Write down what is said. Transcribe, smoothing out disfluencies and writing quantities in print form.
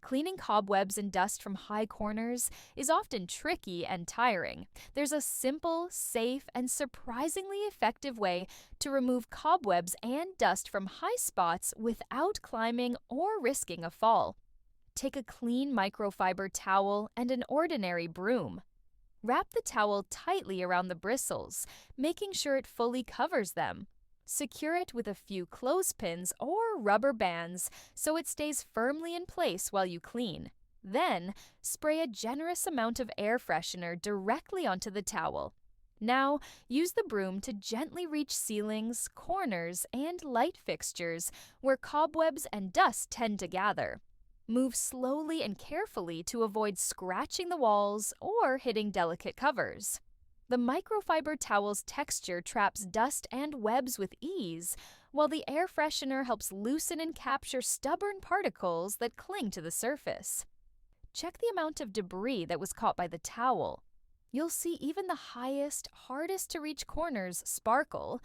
Cleaning cobwebs and dust from high corners is often tricky and tiring. There's a simple, safe, and surprisingly effective way to remove cobwebs and dust from high spots without climbing or risking a fall. Take a clean microfiber towel and an ordinary broom. Wrap the towel tightly around the bristles, making sure it fully covers them. Secure it with a few clothespins or rubber bands so it stays firmly in place while you clean. Then, spray a generous amount of air freshener directly onto the towel. Now, use the broom to gently reach ceilings, corners, and light fixtures where cobwebs and dust tend to gather. Move slowly and carefully to avoid scratching the walls or hitting delicate covers. The microfiber towel's texture traps dust and webs with ease, while the air freshener helps loosen and capture stubborn particles that cling to the surface. Check the amount of debris that was caught by the towel. You'll see even the highest, hardest to reach corners sparkle,